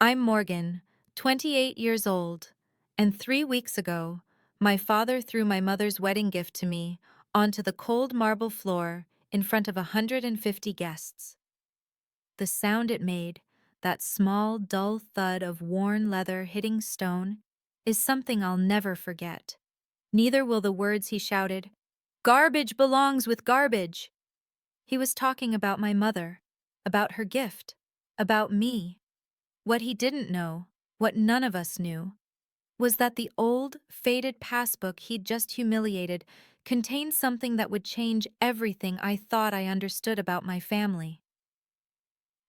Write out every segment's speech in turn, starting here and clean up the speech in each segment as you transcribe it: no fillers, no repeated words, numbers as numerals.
I'm Morgan, 28 years old, and 3 weeks ago, my father threw my mother's wedding gift to me onto the cold marble floor in front of 150 guests. The sound it made, that small, dull thud of worn leather hitting stone, is something I'll never forget. Neither will the words he shouted, "Garbage belongs with garbage." He was talking about my mother, about her gift, about me. What he didn't know, what none of us knew, was that the old, faded passbook he'd just humiliated contained something that would change everything I thought I understood about my family.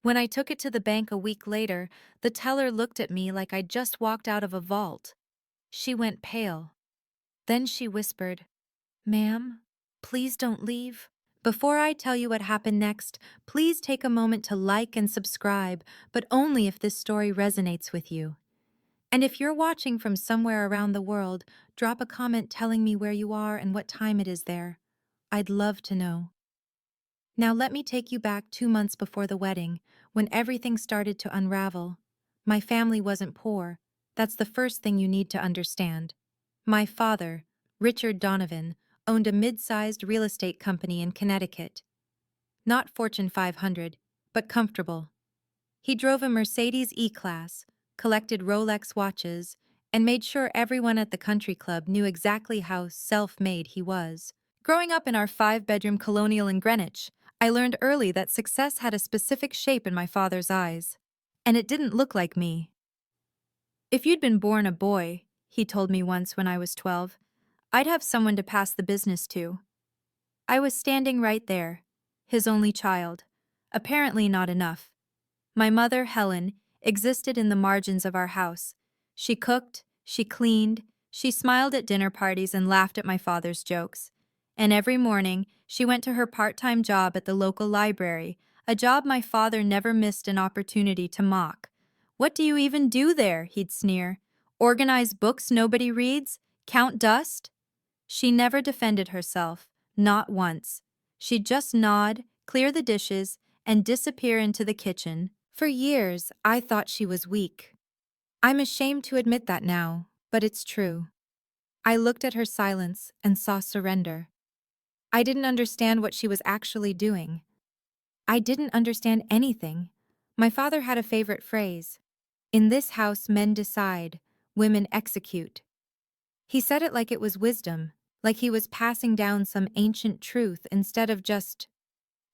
When I took it to the bank a week later, the teller looked at me like I'd just walked out of a vault. She went pale. Then she whispered, "Ma'am, please don't leave." Before I tell you what happened next, please take a moment to like and subscribe, but only if this story resonates with you. And if you're watching from somewhere around the world, drop a comment telling me where you are and what time it is there. I'd love to know. Now let me take you back 2 months before the wedding, when everything started to unravel. My family wasn't poor. That's the first thing you need to understand. My father, Richard Donovan, owned a mid-sized real estate company in Connecticut. Not Fortune 500, but comfortable. He drove a Mercedes E-Class, collected Rolex watches, and made sure everyone at the country club knew exactly how self-made he was. Growing up in our 5-bedroom colonial in Greenwich, I learned early that success had a specific shape in my father's eyes. And it didn't look like me. "If you'd been born a boy," he told me once when I was 12, "I'd have someone to pass the business to." I was standing right there, his only child. Apparently not enough. My mother, Helen, existed in the margins of our house. She cooked, she cleaned, she smiled at dinner parties and laughed at my father's jokes. And every morning, she went to her part-time job at the local library, a job my father never missed an opportunity to mock. "What do you even do there?" he'd sneer. "Organize books nobody reads? Count dust?" She never defended herself, not once. She'd just nod, clear the dishes, and disappear into the kitchen. For years, I thought she was weak. I'm ashamed to admit that now, but it's true. I looked at her silence and saw surrender. I didn't understand what she was actually doing. I didn't understand anything. My father had a favorite phrase: "In this house, men decide, women execute." He said it like it was wisdom, like he was passing down some ancient truth instead of just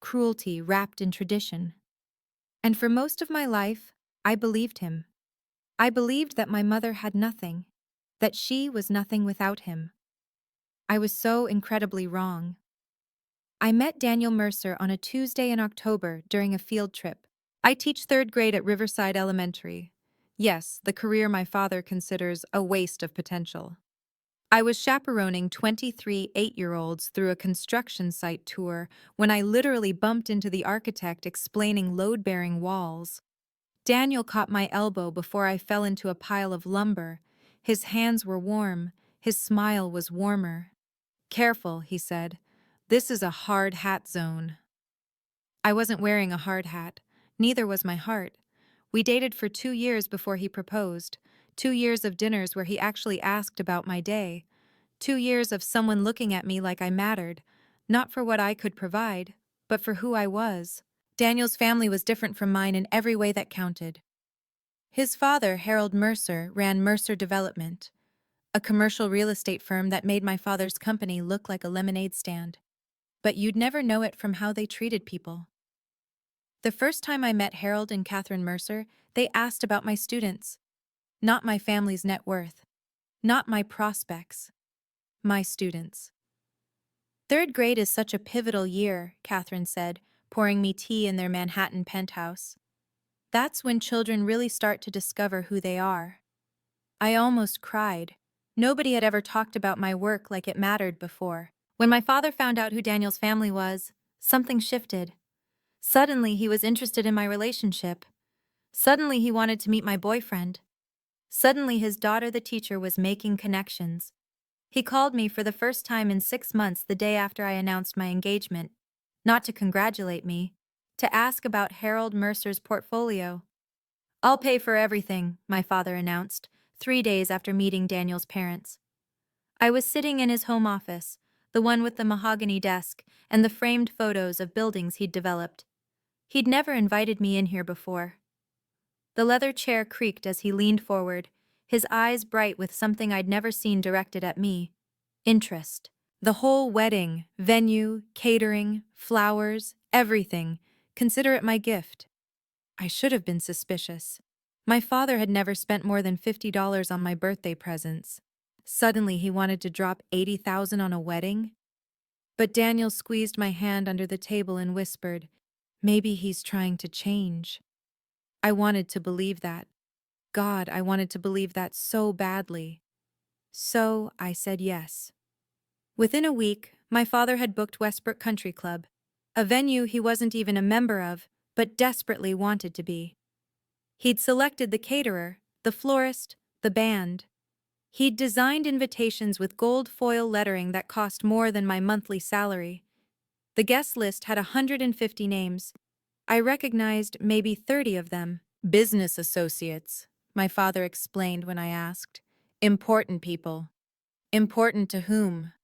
cruelty wrapped in tradition. And for most of my life, I believed him. I believed that my mother had nothing, that she was nothing without him. I was so incredibly wrong. I met Daniel Mercer on a Tuesday in October during a field trip. I teach 3rd grade at Riverside Elementary. Yes, the career my father considers a waste of potential. I was chaperoning 23 8-year-olds through a construction site tour when I literally bumped into the architect explaining load-bearing walls. Daniel caught my elbow before I fell into a pile of lumber. His hands were warm. His smile was warmer. "Careful," he said. "This is a hard hat zone." I wasn't wearing a hard hat. Neither was my heart. We dated for 2 years before he proposed. 2 years of dinners where he actually asked about my day. 2 years of someone looking at me like I mattered, not for what I could provide, but for who I was. Daniel's family was different from mine in every way that counted. His father, Harold Mercer, ran Mercer Development, a commercial real estate firm that made my father's company look like a lemonade stand. But you'd never know it from how they treated people. The first time I met Harold and Catherine Mercer, they asked about my students. Not my family's net worth. Not my prospects. My students. "3rd grade is such a pivotal year," Catherine said, pouring me tea in their Manhattan penthouse. "That's when children really start to discover who they are." I almost cried. Nobody had ever talked about my work like it mattered before. When my father found out who Daniel's family was, something shifted. Suddenly, he was interested in my relationship. Suddenly, he wanted to meet my boyfriend. Suddenly, his daughter, the teacher, was making connections. He called me for the first time in 6 months the day after I announced my engagement, not to congratulate me, to ask about Harold Mercer's portfolio. "I'll pay for everything," my father announced, 3 days after meeting Daniel's parents. I was sitting in his home office, the one with the mahogany desk and the framed photos of buildings he'd developed. He'd never invited me in here before. The leather chair creaked as he leaned forward, his eyes bright with something I'd never seen directed at me: interest. The whole wedding, venue, catering, flowers, everything. Consider it my gift. I should have been suspicious. My father had never spent more than $50 on my birthday presents. Suddenly he wanted to drop $80,000 on a wedding? But Daniel squeezed my hand under the table and whispered, "Maybe he's trying to change." I wanted to believe that. God, I wanted to believe that so badly. So I said yes. Within a week, my father had booked Westbrook Country Club, a venue he wasn't even a member of, but desperately wanted to be. He'd selected the caterer, the florist, the band. He'd designed invitations with gold foil lettering that cost more than my monthly salary. The guest list had 150 names. I recognized maybe 30 of them. "Business associates," my father explained when I asked. "Important people." Important to whom?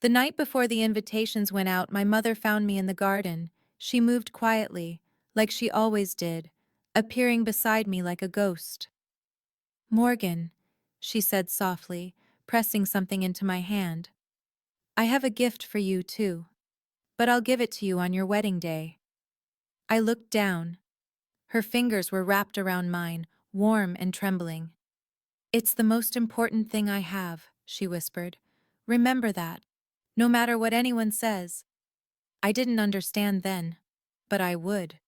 The night before the invitations went out, my mother found me in the garden. She moved quietly, like she always did, appearing beside me like a ghost. "Morgan," she said softly, pressing something into my hand. "I have a gift for you, too. But I'll give it to you on your wedding day." I looked down. Her fingers were wrapped around mine, warm and trembling. "It's the most important thing I have," she whispered. "Remember that, no matter what anyone says." I didn't understand then, but I would.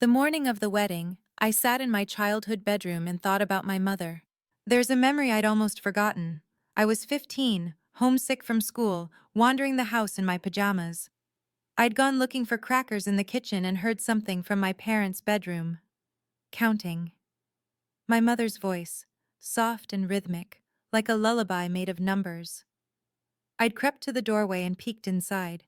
The morning of the wedding, I sat in my childhood bedroom and thought about my mother. There's a memory I'd almost forgotten. I was 15, homesick from school, wandering the house in my pajamas. I'd gone looking for crackers in the kitchen and heard something from my parents' bedroom. Counting. My mother's voice, soft and rhythmic, like a lullaby made of numbers. I'd crept to the doorway and peeked inside.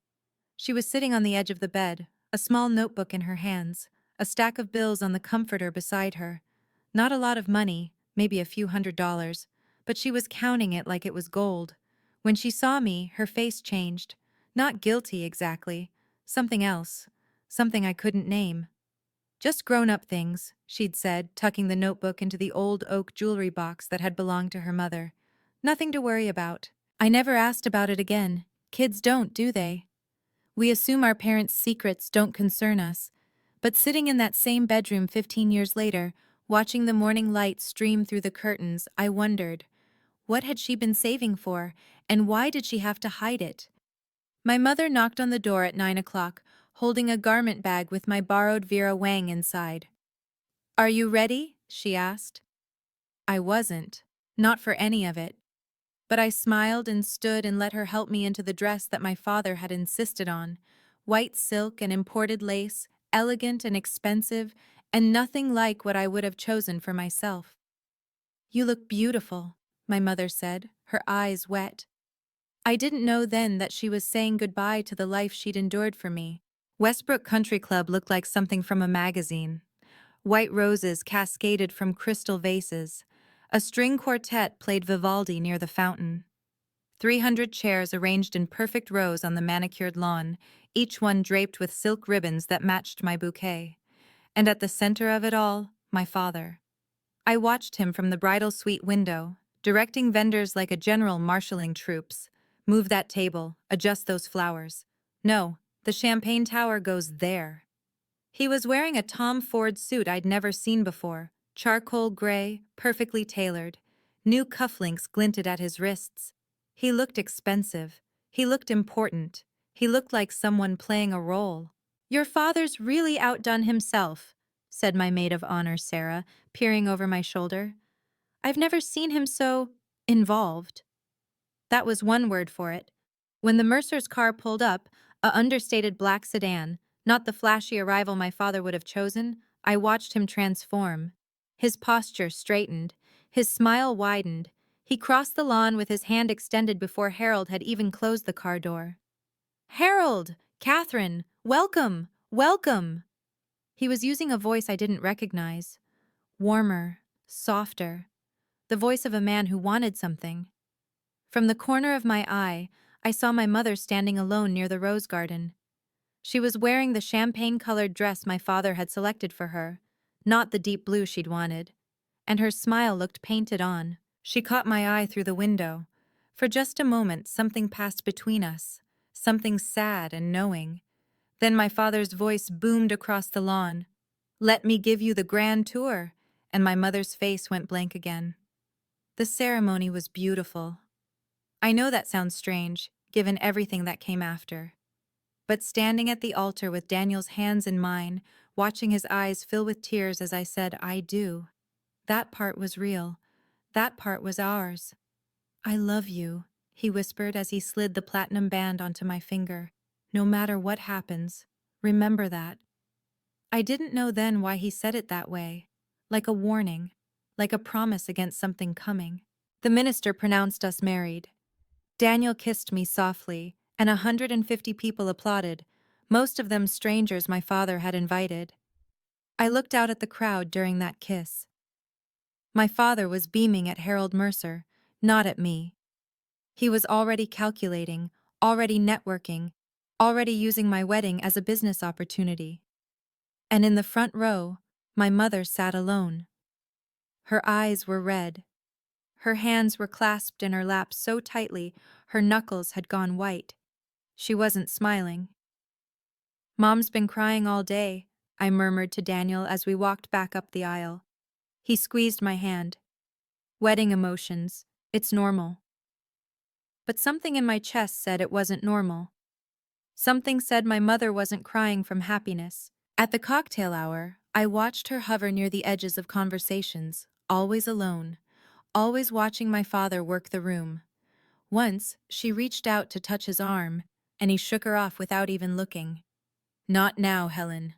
She was sitting on the edge of the bed, a small notebook in her hands, a stack of bills on the comforter beside her. Not a lot of money, maybe a few $100s, but she was counting it like it was gold. When she saw me, her face changed. Not guilty exactly, something else, something I couldn't name. "Just grown-up things," she'd said, tucking the notebook into the old oak jewelry box that had belonged to her mother. "Nothing to worry about." I never asked about it again. Kids don't, do they? We assume our parents' secrets don't concern us. But sitting in that same bedroom 15 years later, watching the morning light stream through the curtains, I wondered, what had she been saving for, and why did she have to hide it? My mother knocked on the door at 9 o'clock, holding a garment bag with my borrowed Vera Wang inside. "Are you ready?" she asked. I wasn't. Not for any of it. But I smiled and stood and let her help me into the dress that my father had insisted on. White silk and imported lace, elegant and expensive, and nothing like what I would have chosen for myself. "You look beautiful," my mother said, her eyes wet. I didn't know then that she was saying goodbye to the life she'd endured for me. Westbrook Country Club looked like something from a magazine. White roses cascaded from crystal vases. A string quartet played Vivaldi near the fountain. 300 chairs arranged in perfect rows on the manicured lawn, each one draped with silk ribbons that matched my bouquet. And at the center of it all, my father. I watched him from the bridal suite window, directing vendors like a general marshalling troops. "Move that table, adjust those flowers. No, the champagne tower goes there." He was wearing a Tom Ford suit I'd never seen before, charcoal gray, perfectly tailored. New cufflinks glinted at his wrists. He looked expensive. He looked important. He looked like someone playing a role. "Your father's really outdone himself," said my maid of honor, Sarah, peering over my shoulder. "I've never seen him so involved." That was one word for it. When the Mercer's car pulled up, a understated black sedan, not the flashy arrival my father would have chosen, I watched him transform. His posture straightened. His smile widened. He crossed the lawn with his hand extended before Harold had even closed the car door. "Harold! Catherine! Welcome! Welcome!" He was using a voice I didn't recognize, warmer, softer, the voice of a man who wanted something. From the corner of my eye, I saw my mother standing alone near the rose garden. She was wearing the champagne-colored dress my father had selected for her, not the deep blue she'd wanted, and her smile looked painted on. She caught my eye through the window. For just a moment, something passed between us, something sad and knowing. Then my father's voice boomed across the lawn. "Let me give you the grand tour," and my mother's face went blank again. The ceremony was beautiful. I know that sounds strange, given everything that came after. But standing at the altar with Daniel's hands in mine, watching his eyes fill with tears as I said, "I do," that part was real. That part was ours. "I love you," he whispered as he slid the platinum band onto my finger. "No matter what happens, remember that." I didn't know then why he said it that way. Like a warning, like a promise against something coming. The minister pronounced us married. Daniel kissed me softly, and 150 people applauded, most of them strangers my father had invited. I looked out at the crowd during that kiss. My father was beaming at Harold Mercer, not at me. He was already calculating, already networking, already using my wedding as a business opportunity. And in the front row, my mother sat alone. Her eyes were red. Her hands were clasped in her lap so tightly her knuckles had gone white. She wasn't smiling. "Mom's been crying all day," I murmured to Daniel as we walked back up the aisle. He squeezed my hand. "Wedding emotions. It's normal." But something in my chest said it wasn't normal. Something said my mother wasn't crying from happiness. At the cocktail hour, I watched her hover near the edges of conversations, always alone, always watching my father work the room. Once, she reached out to touch his arm, and he shook her off without even looking. "Not now, Helen."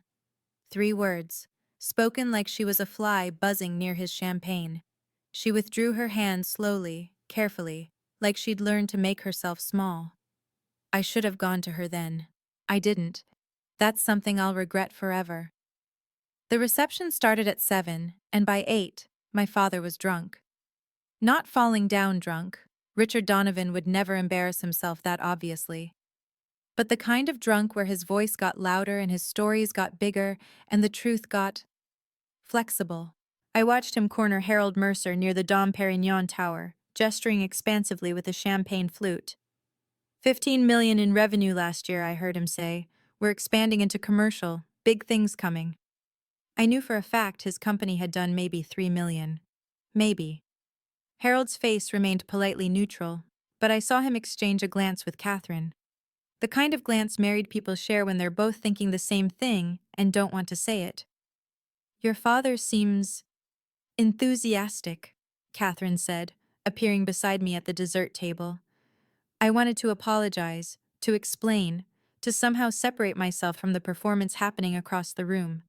3 words, spoken like she was a fly buzzing near his champagne. She withdrew her hand slowly, carefully, like she'd learned to make herself small. I should have gone to her then. I didn't. That's something I'll regret forever. The reception started at 7, and by 8, my father was drunk. Not falling down drunk. Richard Donovan would never embarrass himself that obviously. But the kind of drunk where his voice got louder and his stories got bigger and the truth got flexible. I watched him corner Harold Mercer near the Dom Perignon Tower, gesturing expansively with a champagne flute. 15 million in revenue last year, I heard him say. We're expanding into commercial, big things coming. I knew for a fact his company had done maybe 3 million. Maybe. Harold's face remained politely neutral, but I saw him exchange a glance with Catherine. The kind of glance married people share when they're both thinking the same thing and don't want to say it. "Your father seems enthusiastic," Catherine said, appearing beside me at the dessert table. I wanted to apologize, to explain, to somehow separate myself from the performance happening across the room.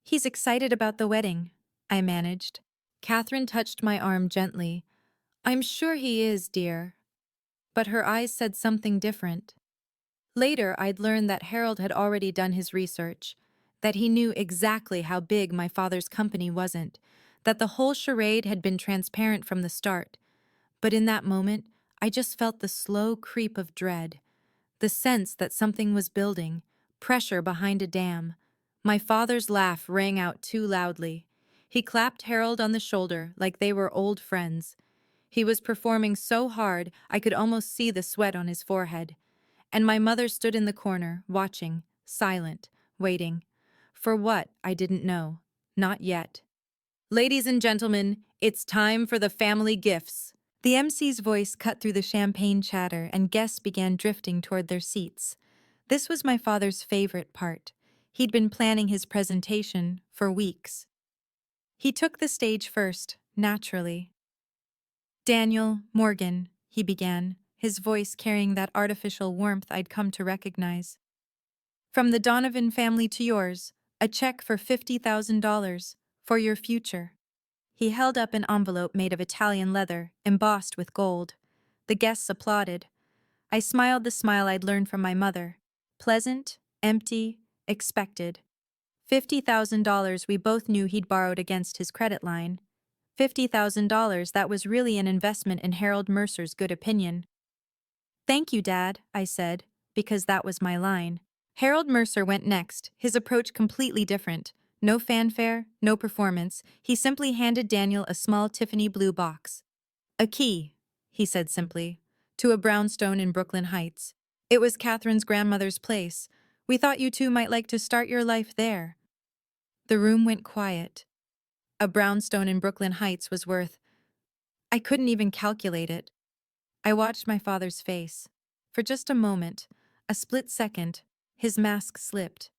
"He's excited about the wedding," I managed. Catherine touched my arm gently. "I'm sure he is, dear." But her eyes said something different. Later, I'd learned that Harold had already done his research, that he knew exactly how big my father's company wasn't, that the whole charade had been transparent from the start. But in that moment, I just felt the slow creep of dread, the sense that something was building, pressure behind a dam. My father's laugh rang out too loudly. He clapped Harold on the shoulder like they were old friends. He was performing so hard I could almost see the sweat on his forehead. And my mother stood in the corner, watching, silent, waiting. For what, I didn't know. Not yet. "Ladies and gentlemen, it's time for the family gifts." The MC's voice cut through the champagne chatter and guests began drifting toward their seats. This was my father's favorite part. He'd been planning his presentation for weeks. He took the stage first, naturally. "Daniel, Morgan," he began, his voice carrying that artificial warmth I'd come to recognize. "From the Donovan family to yours, a check for $50,000 for your future." He held up an envelope made of Italian leather, embossed with gold. The guests applauded. I smiled the smile I'd learned from my mother. Pleasant, empty, expected. $50,000 we both knew he'd borrowed against his credit line. $50,000 that was really an investment in Harold Mercer's good opinion. Thank you, Dad, I said, because that was my line. Harold Mercer went next, his approach completely different. No fanfare, no performance. He simply handed Daniel a small Tiffany blue box. A key, he said simply, to a brownstone in Brooklyn Heights. It was Catherine's grandmother's place. We thought you two might like to start your life there. The room went quiet. A brownstone in Brooklyn Heights was worth— I couldn't even calculate it. I watched my father's face. For just a moment, a split second, his mask slipped.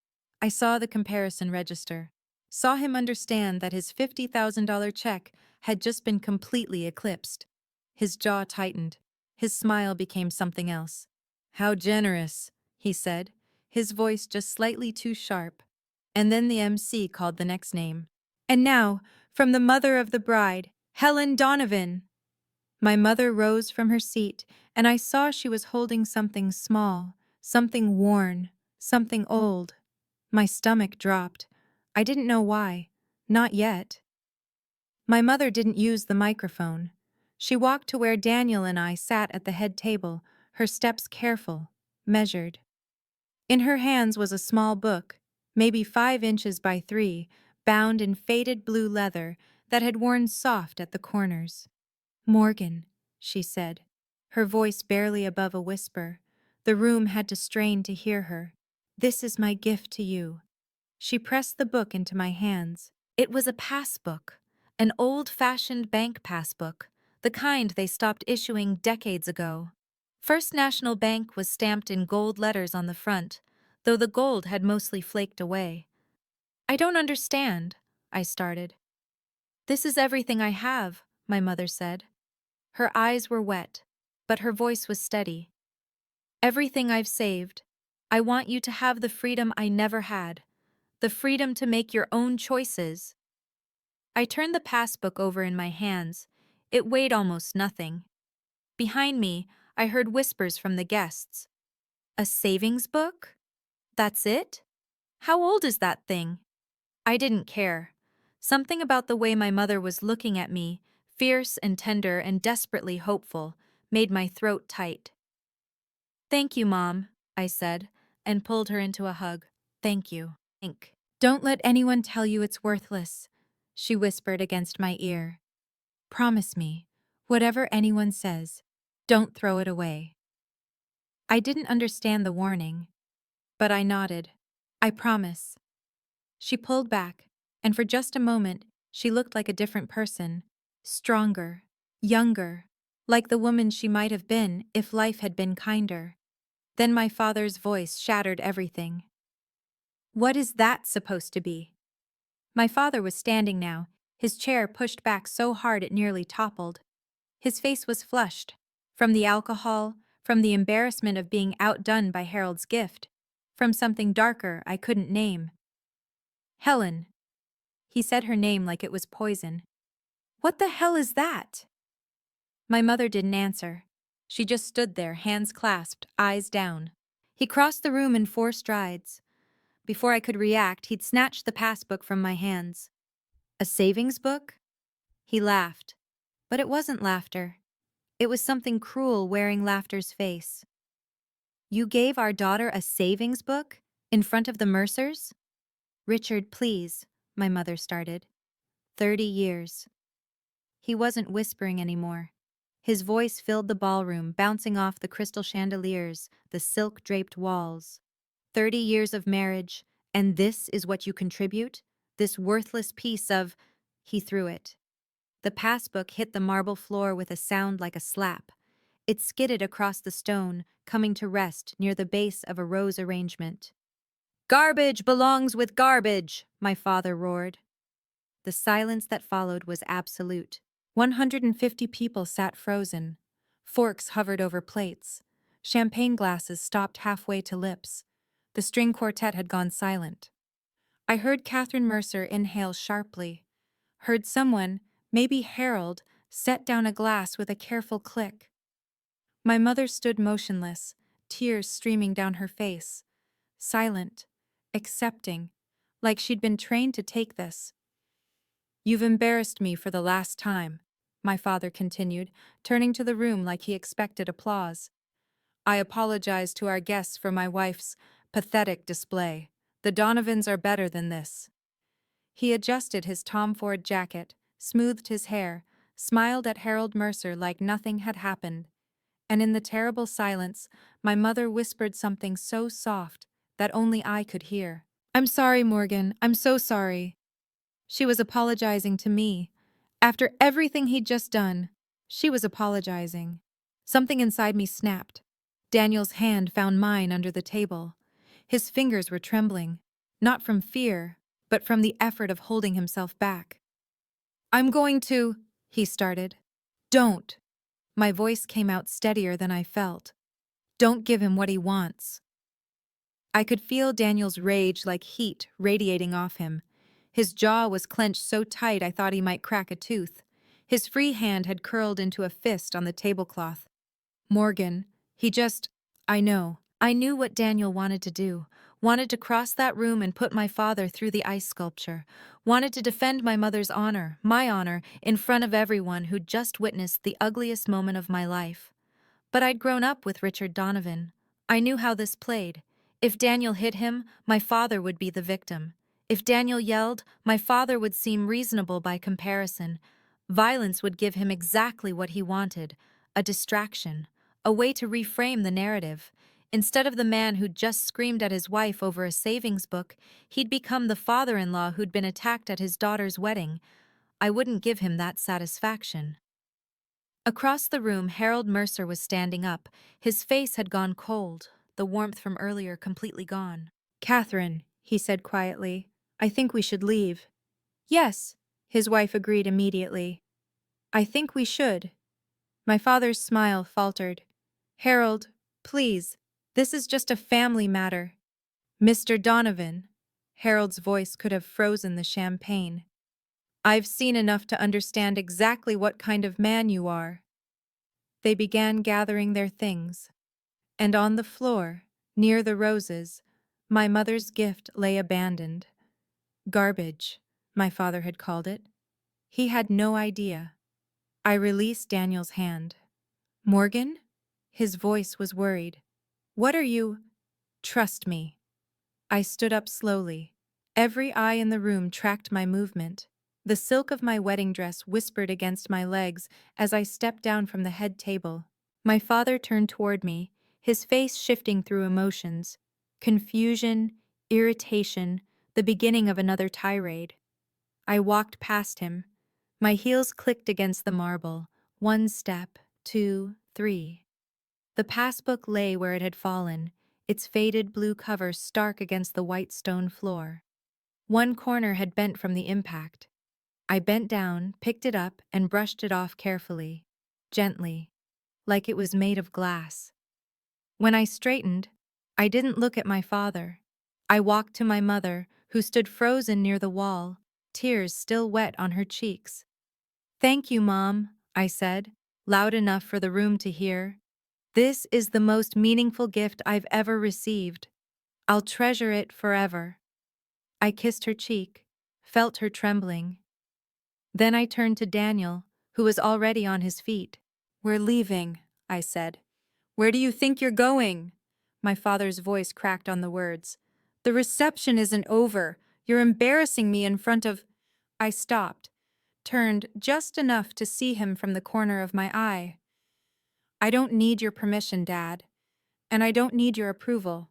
I saw the comparison register. Saw him understand that his $50,000 check had just been completely eclipsed. His jaw tightened. His smile became something else. How generous, he said, his voice just slightly too sharp. And then the MC called the next name. And now, from the mother of the bride, Helen Donovan. My mother rose from her seat, and I saw she was holding something small, something worn, something old. My stomach dropped. I didn't know why. Not yet. My mother didn't use the microphone. She walked to where Daniel and I sat at the head table, her steps careful, measured. In her hands was a small book, maybe 5 inches by 3, bound in faded blue leather that had worn soft at the corners. Morgan, she said, her voice barely above a whisper. The room had to strain to hear her. This is my gift to you. She pressed the book into my hands. It was a passbook, an old-fashioned bank passbook, the kind they stopped issuing decades ago. First National Bank was stamped in gold letters on the front, though the gold had mostly flaked away. I don't understand, I started. This is everything I have, my mother said. Her eyes were wet, but her voice was steady. Everything I've saved. I want you to have the freedom I never had, the freedom to make your own choices. I turned the passbook over in my hands. It weighed almost nothing. Behind me, I heard whispers from the guests. A savings book? That's it? How old is that thing? I didn't care. Something about the way my mother was looking at me, fierce and tender and desperately hopeful, made my throat tight. Thank you, Mom, I said, and pulled her into a hug. Thank you. Don't let anyone tell you it's worthless, she whispered against my ear. Promise me, whatever anyone says, don't throw it away. I didn't understand the warning, but I nodded. I promise. She pulled back, and for just a moment, she looked like a different person, stronger, younger, like the woman she might have been if life had been kinder. Then my father's voice shattered everything. What is that supposed to be? My father was standing now, his chair pushed back so hard it nearly toppled. His face was flushed, from the alcohol, from the embarrassment of being outdone by Harold's gift, from something darker I couldn't name. Helen. He said her name like it was poison. What the hell is that? My mother didn't answer. She just stood there, hands clasped, eyes down. He crossed the room in 4 strides. Before I could react, he'd snatched the passbook from my hands. A savings book? He laughed. But it wasn't laughter. It was something cruel wearing laughter's face. You gave our daughter a savings book? In front of the Mercers? Richard, please, my mother started. 30 years. He wasn't whispering anymore. His voice filled the ballroom, bouncing off the crystal chandeliers, the silk-draped walls. 30 years of marriage, and this is what you contribute? This worthless piece of— He threw it. The passbook hit the marble floor with a sound like a slap. It skidded across the stone, coming to rest near the base of a rose arrangement. Garbage belongs with garbage, my father roared. The silence that followed was absolute. 150 people sat frozen. Forks hovered over plates. Champagne glasses stopped halfway to lips. The string quartet had gone silent. I heard Catherine Mercer inhale sharply. Heard someone, maybe Harold, set down a glass with a careful click. My mother stood motionless, tears streaming down her face. Silent, accepting, like she'd been trained to take this. "You've embarrassed me for the last time," my father continued, turning to the room like he expected applause. "I apologize to our guests for my wife's pathetic display. The Donovans are better than this." He adjusted his Tom Ford jacket, smoothed his hair, smiled at Harold Mercer like nothing had happened. And in the terrible silence, my mother whispered something so soft that only I could hear. "I'm sorry, Morgan. I'm so sorry." She was apologizing to me. After everything he'd just done, she was apologizing. Something inside me snapped. Daniel's hand found mine under the table. His fingers were trembling, not from fear, but from the effort of holding himself back. "I'm going to," he started. "Don't." My voice came out steadier than I felt. "Don't give him what he wants." I could feel Daniel's rage like heat radiating off him. His jaw was clenched so tight I thought he might crack a tooth. His free hand had curled into a fist on the tablecloth. "Morgan, he just—" I know. I knew what Daniel wanted to do. Wanted to cross that room and put my father through the ice sculpture. Wanted to defend my mother's honor, my honor, in front of everyone who'd just witnessed the ugliest moment of my life. But I'd grown up with Richard Donovan. I knew how this played. If Daniel hit him, my father would be the victim. If Daniel yelled, my father would seem reasonable by comparison. Violence would give him exactly what he wanted, a distraction, a way to reframe the narrative. Instead of the man who'd just screamed at his wife over a savings book, he'd become the father-in-law who'd been attacked at his daughter's wedding. I wouldn't give him that satisfaction. Across the room, Harold Mercer was standing up. His face had gone cold, the warmth from earlier completely gone. "Catherine," he said quietly, "I think we should leave." "Yes," his wife agreed immediately. "I think we should." My father's smile faltered. "Harold, please, this is just a family matter." "Mr. Donovan," Harold's voice could have frozen the champagne. "I've seen enough to understand exactly what kind of man you are." They began gathering their things, and on the floor, near the roses, my mother's gift lay abandoned. Garbage, my father had called it. He had no idea. I released Daniel's hand. "Morgan?" His voice was worried. "What are you—" "Trust me." I stood up slowly. Every eye in the room tracked my movement. The silk of my wedding dress whispered against my legs as I stepped down from the head table. My father turned toward me, his face shifting through emotions. Confusion, irritation, the beginning of another tirade. I walked past him. My heels clicked against the marble. 1 step, 2, 3. The passbook lay where it had fallen, its faded blue cover stark against the white stone floor. One corner had bent from the impact. I bent down, picked it up, and brushed it off carefully, gently, like it was made of glass. When I straightened, I didn't look at my father. I walked to my mother, who stood frozen near the wall, tears still wet on her cheeks. "Thank you, Mom," I said, loud enough for the room to hear. "This is the most meaningful gift I've ever received. I'll treasure it forever." I kissed her cheek, felt her trembling. Then I turned to Daniel, who was already on his feet. "We're leaving," I said. "Where do you think you're going?" My father's voice cracked on the words. "The reception isn't over. You're embarrassing me in front of—" I stopped, turned just enough to see him from the corner of my eye. "I don't need your permission, Dad. And I don't need your approval."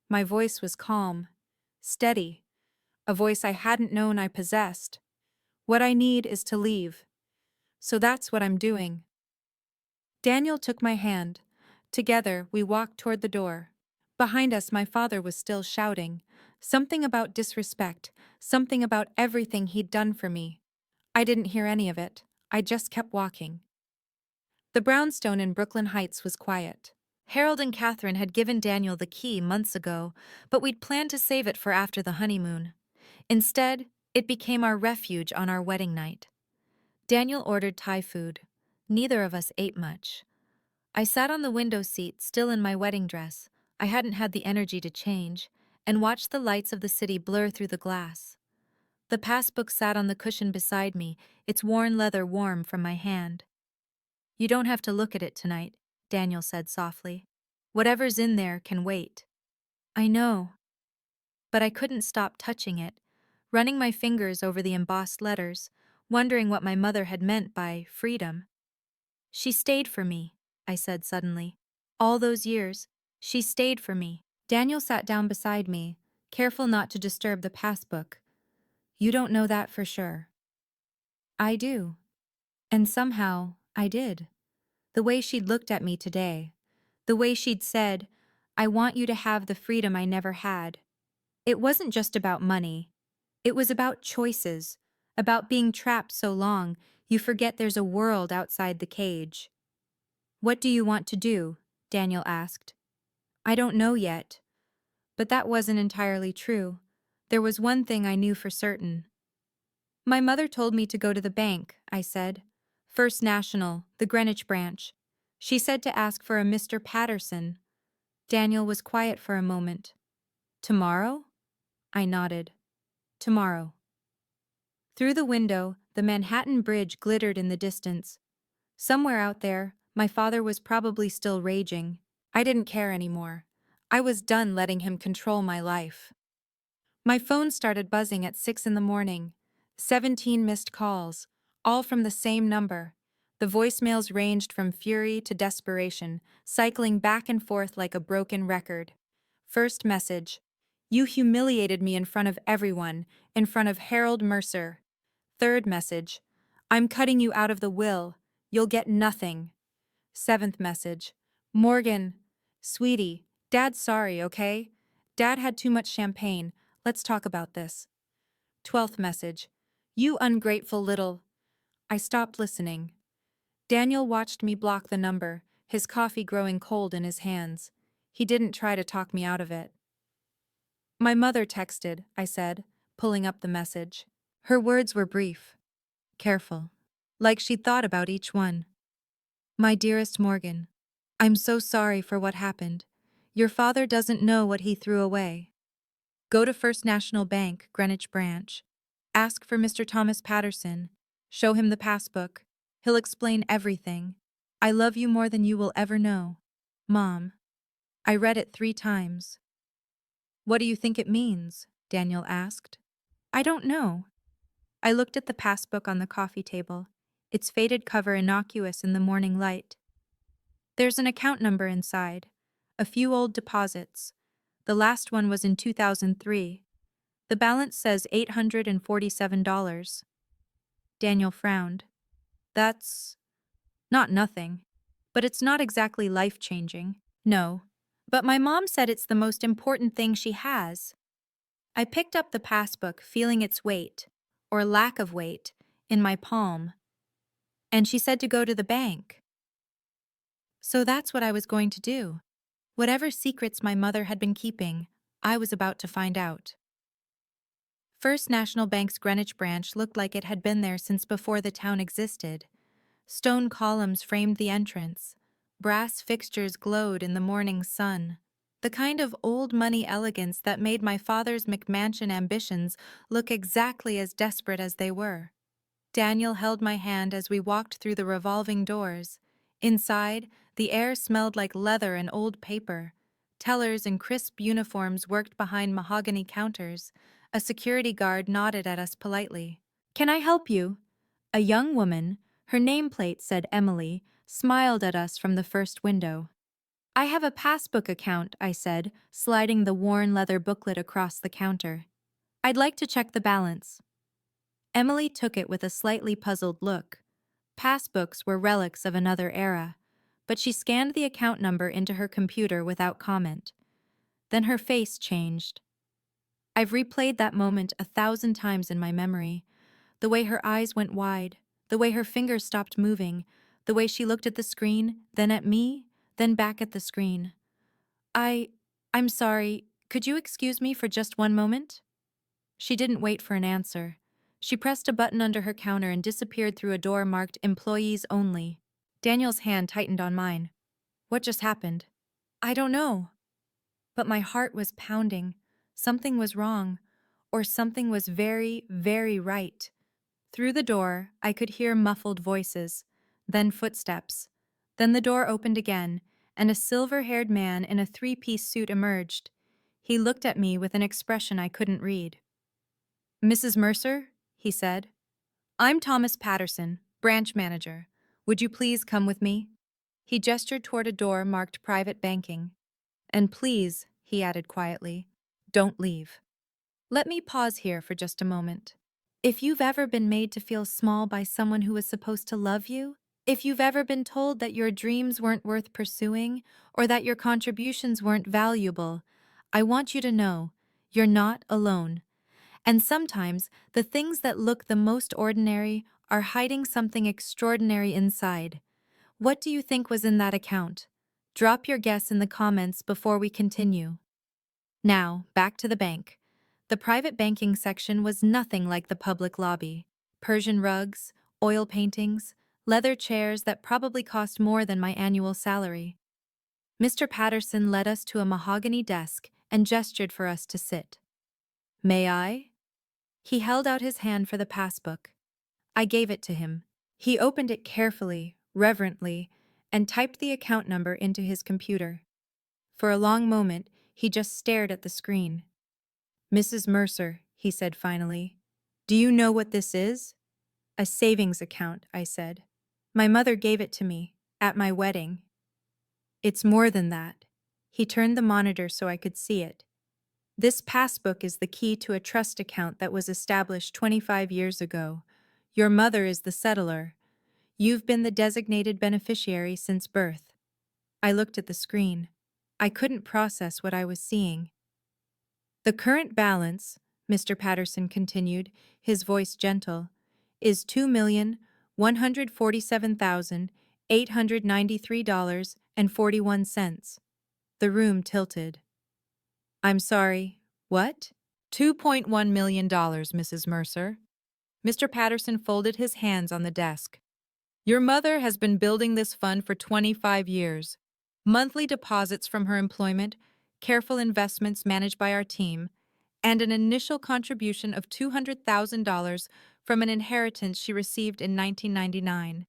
My voice was calm, steady, a voice I hadn't known I possessed. "What I need is to leave. So that's what I'm doing." Daniel took my hand. Together, we walked toward the door. Behind us, my father was still shouting. Something about disrespect, something about everything he'd done for me. I didn't hear any of it. I just kept walking. The brownstone in Brooklyn Heights was quiet. Harold and Catherine had given Daniel the key months ago, but we'd planned to save it for after the honeymoon. Instead, it became our refuge on our wedding night. Daniel ordered Thai food. Neither of us ate much. I sat on the window seat, still in my wedding dress. I hadn't had the energy to change, and watched the lights of the city blur through the glass. The passbook sat on the cushion beside me, its worn leather warm from my hand. You don't have to look at it tonight, Daniel said softly. Whatever's in there can wait. I know. But I couldn't stop touching it, running my fingers over the embossed letters, wondering what my mother had meant by freedom. She stayed for me, I said suddenly. All those years, she stayed for me. Daniel sat down beside me, careful not to disturb the passbook. You don't know that for sure. I do. And somehow, I did. The way she'd looked at me today. The way she'd said, I want you to have the freedom I never had. It wasn't just about money. It was about choices, about being trapped so long you forget there's a world outside the cage. What do you want to do? Daniel asked. I don't know yet. But that wasn't entirely true. There was one thing I knew for certain. My mother told me to go to the bank, I said. First National, the Greenwich branch. She said to ask for a Mr. Patterson. Daniel was quiet for a moment. Tomorrow? I nodded. Tomorrow. Through the window, the Manhattan Bridge glittered in the distance. Somewhere out there, my father was probably still raging. I didn't care anymore. I was done letting him control my life. My phone started buzzing at 6 in the morning. 17 missed calls, all from the same number. The voicemails ranged from fury to desperation, cycling back and forth like a broken record. First message. You humiliated me in front of everyone, in front of Harold Mercer. Third message. I'm cutting you out of the will. You'll get nothing. Seventh message. Morgan. Sweetie, Dad's sorry, okay? Dad had too much champagne. Let's talk about this. 12th message. You ungrateful little. I stopped listening. Daniel watched me block the number, his coffee growing cold in his hands. He didn't try to talk me out of it. My mother texted, I said, pulling up the message. Her words were brief, careful, like she'd thought about each one. My dearest Morgan, I'm so sorry for what happened. Your father doesn't know what he threw away. Go to First National Bank, Greenwich branch. Ask for Mr. Thomas Patterson. Show him the passbook. He'll explain everything. I love you more than you will ever know. Mom. I read it 3 times. What do you think it means? Daniel asked. I don't know. I looked at the passbook on the coffee table, its faded cover innocuous in the morning light. There's an account number inside, a few old deposits. The last one was in 2003. The balance says $847. Daniel frowned. That's not nothing, but it's not exactly life-changing. No. But my mom said it's the most important thing she has. I picked up the passbook, feeling its weight, or lack of weight, in my palm. And she said to go to the bank. So that's what I was going to do. Whatever secrets my mother had been keeping, I was about to find out. First National Bank's Greenwich branch looked like it had been there since before the town existed. Stone columns framed the entrance. Brass fixtures glowed in the morning sun. The kind of old money elegance that made my father's McMansion ambitions look exactly as desperate as they were. Daniel held my hand as we walked through the revolving doors. Inside, the air smelled like leather and old paper. Tellers in crisp uniforms worked behind mahogany counters. A security guard nodded at us politely. Can I help you? A young woman, her nameplate said Emily, smiled at us from the first window. I have a passbook account, I said, sliding the worn leather booklet across the counter. I'd like to check the balance. Emily took it with a slightly puzzled look. Passbooks were relics of another era, but she scanned the account number into her computer without comment. Then her face changed. I've replayed that moment 1,000 times in my memory. The way her eyes went wide, the way her fingers stopped moving, the way she looked at the screen, then at me, then back at the screen. I'm sorry, could you excuse me for just one moment? She didn't wait for an answer. She pressed a button under her counter and disappeared through a door marked Employees Only. Daniel's hand tightened on mine. What just happened? I don't know. But my heart was pounding. Something was wrong, or something was very, very right. Through the door, I could hear muffled voices, then footsteps. Then the door opened again, and a silver-haired man in a three-piece suit emerged. He looked at me with an expression I couldn't read. "Mrs. Mercer?" he said. "I'm Thomas Patterson, branch manager. Would you please come with me?" He gestured toward a door marked Private Banking. "And please," he added quietly, "don't leave." Let me pause here for just a moment. If you've ever been made to feel small by someone who was supposed to love you, if you've ever been told that your dreams weren't worth pursuing or that your contributions weren't valuable, I want you to know you're not alone. And sometimes the things that look the most ordinary are hiding something extraordinary inside. What do you think was in that account? Drop your guess in the comments before we continue. Now, back to the bank. The private banking section was nothing like the public lobby. Persian rugs, oil paintings, leather chairs that probably cost more than my annual salary. Mr. Patterson led us to a mahogany desk and gestured for us to sit. "May I?" He held out his hand for the passbook. I gave it to him. He opened it carefully, reverently, and typed the account number into his computer. For a long moment, he just stared at the screen. "Mrs. Mercer," he said finally, "do you know what this is?" "A savings account," I said. "My mother gave it to me, at my wedding." "It's more than that." He turned the monitor so I could see it. "This passbook is the key to a trust account that was established 25 years ago. Your mother is the settlor. You've been the designated beneficiary since birth." I looked at the screen. I couldn't process what I was seeing. "The current balance," Mr. Patterson continued, his voice gentle, "is $2,147,893.41. The room tilted. "I'm sorry, what?" $2.1 million, Mrs. Mercer. Mr. Patterson folded his hands on the desk. "Your mother has been building this fund for 25 years. Monthly deposits from her employment, careful investments managed by our team, and an initial contribution of $200,000 from an inheritance she received in 1999.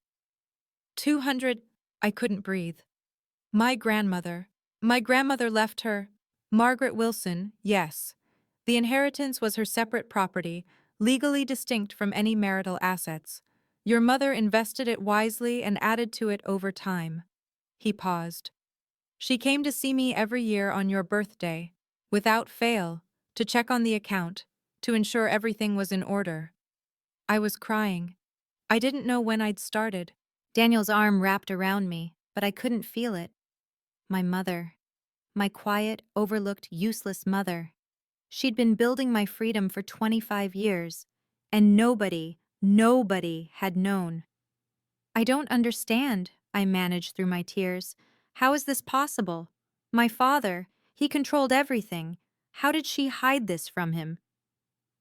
200, I couldn't breathe. My grandmother. My grandmother left her. Margaret Wilson, yes. The inheritance was her separate property, legally distinct from any marital assets. Your mother invested it wisely and added to it over time." He paused. "She came to see me every year on your birthday, without fail, to check on the account, to ensure everything was in order." I was crying. I didn't know when I'd started. Daniel's arm wrapped around me, but I couldn't feel it. My mother. My quiet, overlooked, useless mother. She'd been building my freedom for 25 years, and nobody had known. "I don't understand," I managed through my tears. "How is this possible? My father, he controlled everything. How did she hide this from him?"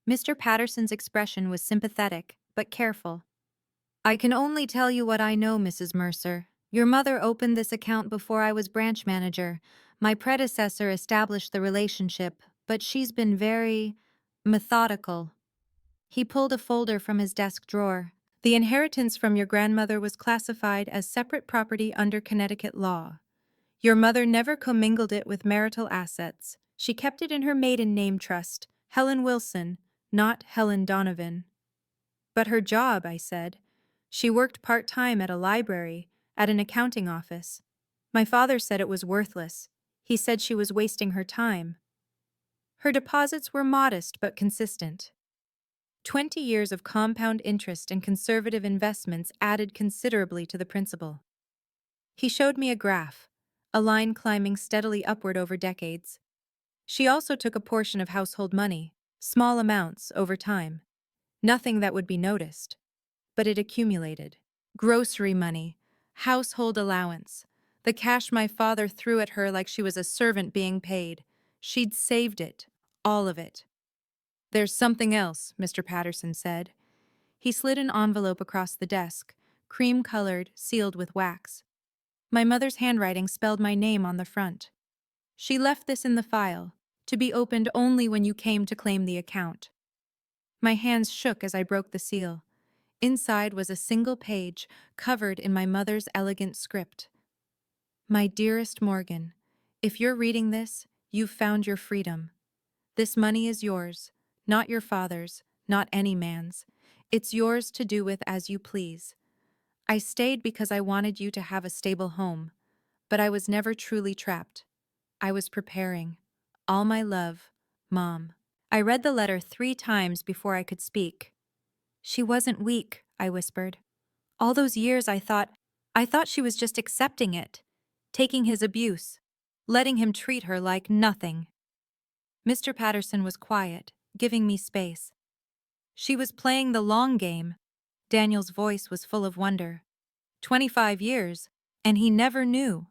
Mr. Patterson's expression was sympathetic, but careful. "I can only tell you what I know, Mrs. Mercer. Your mother opened this account before I was branch manager. My predecessor established the relationship, but she's been very methodical." He pulled a folder from his desk drawer. "The inheritance from your grandmother was classified as separate property under Connecticut law. Your mother never commingled it with marital assets. She kept it in her maiden name trust, Helen Wilson, not Helen Donovan." "But her job," I said. "She worked part-time at a library, at an accounting office. My father said it was worthless. He said she was wasting her time." "Her deposits were modest but consistent. 20 years of compound interest and conservative investments added considerably to the principal." He showed me a graph, a line climbing steadily upward over decades. "She also took a portion of household money, small amounts, over time. Nothing that would be noticed. But it accumulated. Grocery money, household allowance, the cash my father threw at her like she was a servant being paid. She'd saved it, all of it." "There's something else," Mr. Patterson said. He slid an envelope across the desk, cream-colored, sealed with wax. My mother's handwriting spelled my name on the front. "She left this in the file, to be opened only when you came to claim the account. My hands shook as I broke the seal. Inside was a single page covered in my mother's elegant script. My dearest Morgan, if you're reading this, you've found your freedom. This money is yours, not your father's, not any man's. It's yours to do with as you please. I stayed because I wanted you to have a stable home, but I was never truly trapped. I was preparing. All my love, Mom. I read the letter 3 times before I could speak. She wasn't weak, I whispered. All those years I thought she was just accepting it, taking his abuse, letting him treat her like nothing. Mr. Patterson was quiet, giving me space. She was playing the long game. Daniel's voice was full of wonder. 25 years, and he never knew.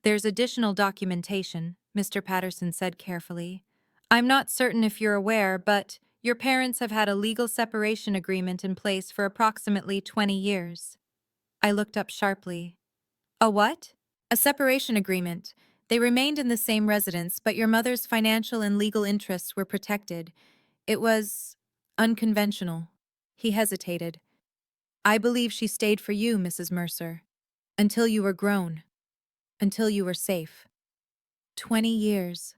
There's additional documentation, Mr. Patterson said carefully. I'm not certain if you're aware, but your parents have had a legal separation agreement in place for approximately 20 years. I looked up sharply. A what? A separation agreement. They remained in the same residence, but your mother's financial and legal interests were protected. It was unconventional. He hesitated. I believe she stayed for you, Mrs. Mercer, until you were grown, until you were safe. 20 years.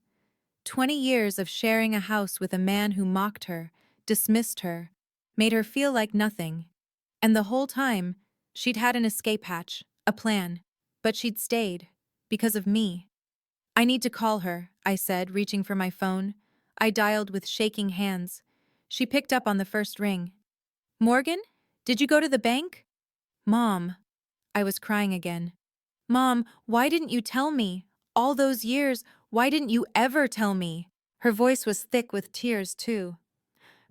20 years of sharing a house with a man who mocked her, dismissed her, made her feel like nothing. And the whole time, she'd had an escape hatch, a plan. But she'd stayed. Because of me. I need to call her, I said, reaching for my phone. I dialed with shaking hands. She picked up on the first ring. Morgan? Did you go to the bank? Mom. I was crying again. Mom, why didn't you tell me? All those years, why didn't you ever tell me? Her voice was thick with tears, too.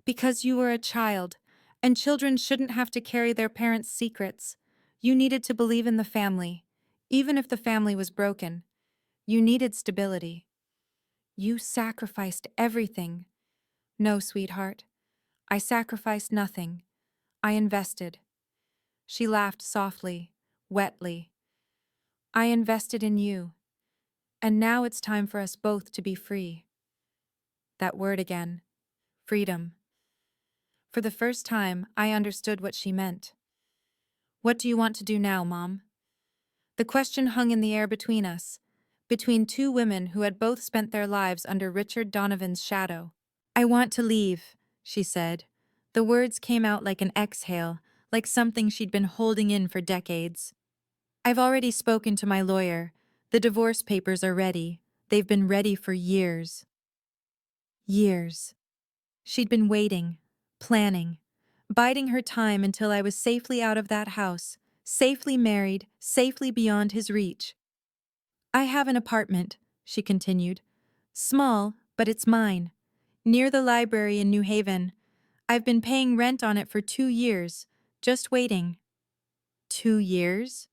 Because you were a child, and children shouldn't have to carry their parents' secrets. You needed to believe in the family, even if the family was broken. You needed stability. You sacrificed everything. No, sweetheart. I sacrificed nothing. I invested. She laughed softly, wetly. I invested in you. And now it's time for us both to be free. That word again. Freedom. For the first time, I understood what she meant. What do you want to do now, Mom? The question hung in the air between us, between two women who had both spent their lives under Richard Donovan's shadow. I want to leave, she said. The words came out like an exhale, like something she'd been holding in for decades. I've already spoken to my lawyer. The divorce papers are ready. They've been ready for years. Years. She'd been waiting, planning, biding her time until I was safely out of that house, safely married, safely beyond his reach. I have an apartment, she continued. Small, but it's mine. Near the library in New Haven. I've been paying rent on it for 2 years, just waiting. 2 years?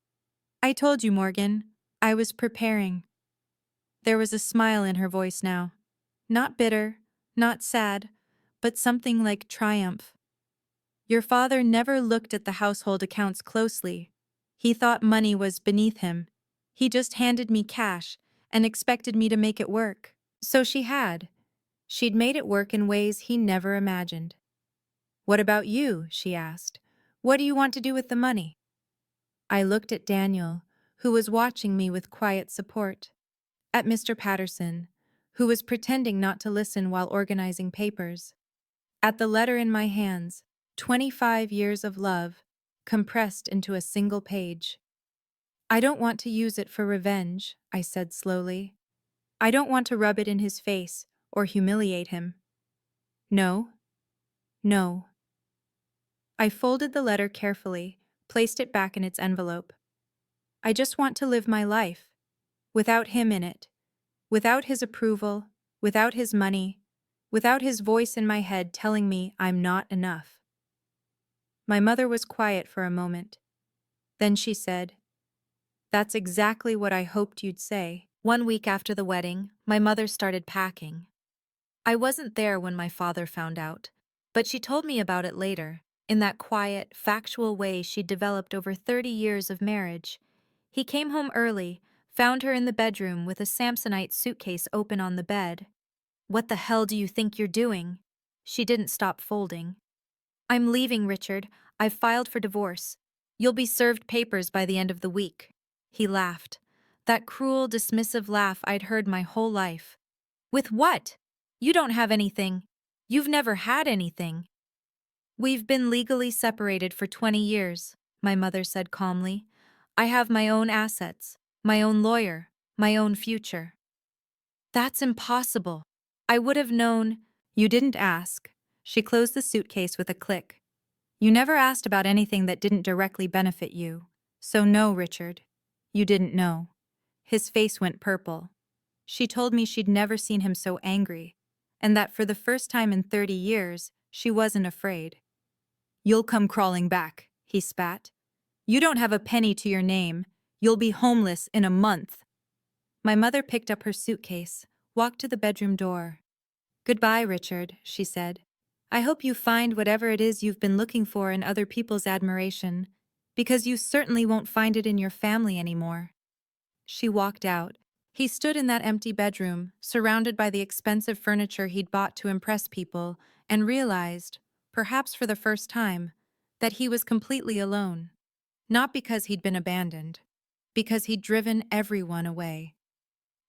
I told you, Morgan. I was preparing. There was a smile in her voice now. Not bitter, not sad, but something like triumph. Your father never looked at the household accounts closely. He thought money was beneath him. He just handed me cash and expected me to make it work. So she had. She'd made it work in ways he never imagined. What about you? She asked. What do you want to do with the money? I looked at Daniel, who was watching me with quiet support. At Mr. Patterson, who was pretending not to listen while organizing papers. At the letter in my hands, 25 years of love, compressed into a single page. I don't want to use it for revenge, I said slowly. I don't want to rub it in his face or humiliate him. No. No. I folded the letter carefully, placed it back in its envelope. I just want to live my life, without him in it, without his approval, without his money, without his voice in my head telling me I'm not enough. My mother was quiet for a moment. Then she said, That's exactly what I hoped you'd say. 1 week after the wedding, my mother started packing. I wasn't there when my father found out, but she told me about it later, in that quiet, factual way she'd developed over 30 years of marriage. He came home early, found her in the bedroom with a Samsonite suitcase open on the bed. What the hell do you think you're doing? She didn't stop folding. I'm leaving, Richard. I've filed for divorce. You'll be served papers by the end of the week. He laughed. That cruel, dismissive laugh I'd heard my whole life. With what? You don't have anything. You've never had anything. We've been legally separated for 20 years, my mother said calmly. I have my own assets, my own lawyer, my own future. That's impossible. I would have known. You didn't ask. She closed the suitcase with a click. You never asked about anything that didn't directly benefit you. So no, Richard. You didn't know. His face went purple. She told me she'd never seen him so angry, and that for the first time in 30 years, she wasn't afraid. You'll come crawling back, he spat. You don't have a penny to your name. You'll be homeless in a month. My mother picked up her suitcase, walked to the bedroom door. Goodbye, Richard, she said. I hope you find whatever it is you've been looking for in other people's admiration, because you certainly won't find it in your family anymore. She walked out. He stood in that empty bedroom, surrounded by the expensive furniture he'd bought to impress people, and realized, perhaps for the first time, that he was completely alone. Not because he'd been abandoned, because he'd driven everyone away.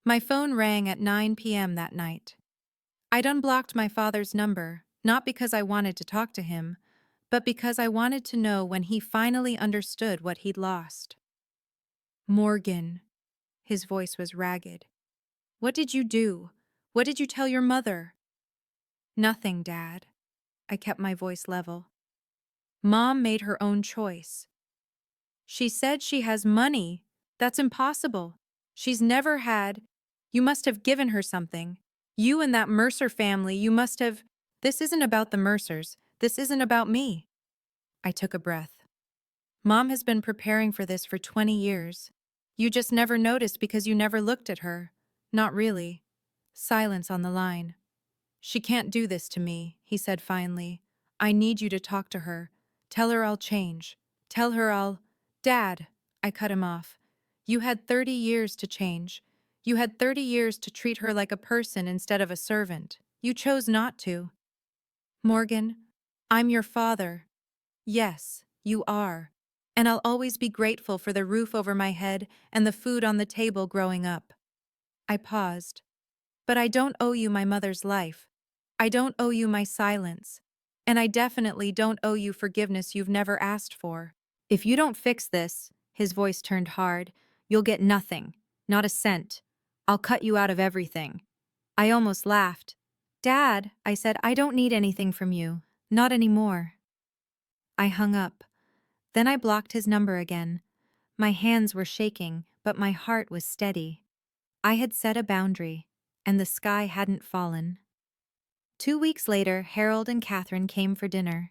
My phone rang at 9 p.m. that night. I'd unblocked my father's number, not because I wanted to talk to him, but because I wanted to know when he finally understood what he'd lost. Morgan. His voice was ragged. What did you do? What did you tell your mother? Nothing, Dad. I kept my voice level. Mom made her own choice. She said she has money. That's impossible. She's never had. You must have given her something. You and that Mercer family, you must have. This isn't about the Mercers. This isn't about me. I took a breath. Mom has been preparing for this for 20 years. You just never noticed because you never looked at her. Not really. Silence on the line. She can't do this to me, he said finally. I need you to talk to her. Tell her I'll change. Tell her I'll. Dad, I cut him off. You had 30 years to change. You had 30 years to treat her like a person instead of a servant. You chose not to. Morgan, I'm your father. Yes, you are. And I'll always be grateful for the roof over my head and the food on the table growing up. I paused. But I don't owe you my mother's life. I don't owe you my silence. And I definitely don't owe you forgiveness you've never asked for. If you don't fix this, his voice turned hard, you'll get nothing, not a cent. I'll cut you out of everything. I almost laughed. Dad, I said, I don't need anything from you. Not anymore. I hung up. Then I blocked his number again. My hands were shaking, but my heart was steady. I had set a boundary, and the sky hadn't fallen. 2 weeks later, Harold and Catherine came for dinner.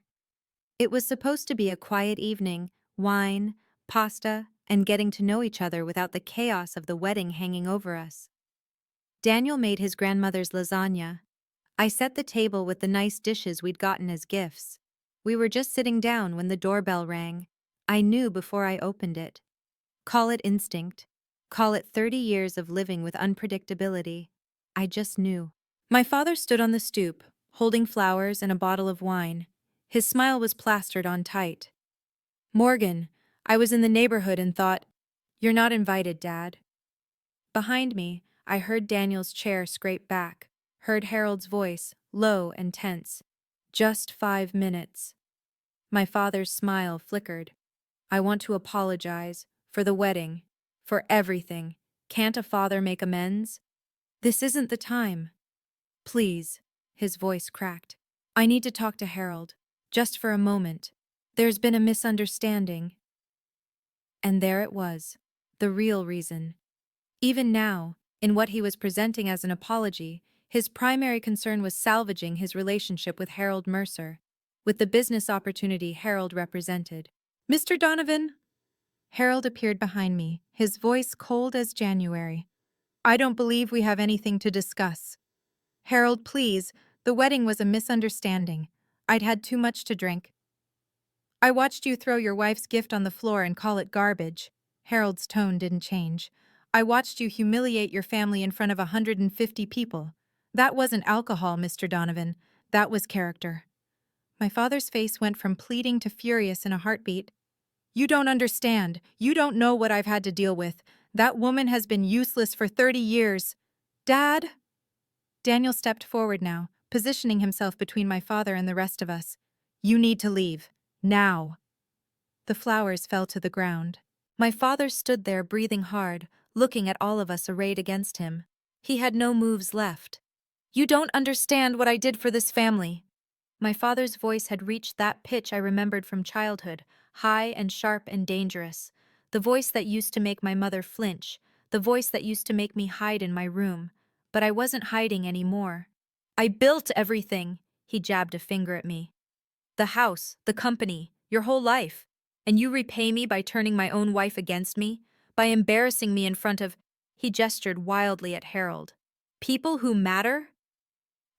It was supposed to be a quiet evening, wine, pasta, and getting to know each other without the chaos of the wedding hanging over us. Daniel made his grandmother's lasagna. I set the table with the nice dishes we'd gotten as gifts. We were just sitting down when the doorbell rang. I knew before I opened it. Call it instinct. Call it 30 years of living with unpredictability. I just knew. My father stood on the stoop, holding flowers and a bottle of wine. His smile was plastered on tight. Morgan, I was in the neighborhood and thought, you're not invited, Dad. Behind me, I heard Daniel's chair scrape back, heard Harold's voice, low and tense. Just 5 minutes. My father's smile flickered. I want to apologize, for the wedding, for everything. Can't a father make amends? This isn't the time. Please, his voice cracked. I need to talk to Harold, just for a moment. There's been a misunderstanding. And there it was, the real reason. Even now, in what he was presenting as an apology, his primary concern was salvaging his relationship with Harold Mercer, with the business opportunity Harold represented. Mr. Donovan? Harold appeared behind me, his voice cold as January. I don't believe we have anything to discuss. Harold, please, the wedding was a misunderstanding. I'd had too much to drink. I watched you throw your wife's gift on the floor and call it garbage. Harold's tone didn't change. I watched you humiliate your family in front of 150 people. That wasn't alcohol, Mr. Donovan. That was character. My father's face went from pleading to furious in a heartbeat. You don't understand. You don't know what I've had to deal with. That woman has been useless for 30 years. Dad? Daniel stepped forward now, positioning himself between my father and the rest of us. You need to leave. Now. The flowers fell to the ground. My father stood there breathing hard, looking at all of us arrayed against him. He had no moves left. You don't understand what I did for this family. My father's voice had reached that pitch I remembered from childhood, high and sharp and dangerous. The voice that used to make my mother flinch, the voice that used to make me hide in my room. But I wasn't hiding anymore. I built everything, he jabbed a finger at me. The house, the company, your whole life. And you repay me by turning my own wife against me, by embarrassing me in front of... He gestured wildly at Harold. People who matter?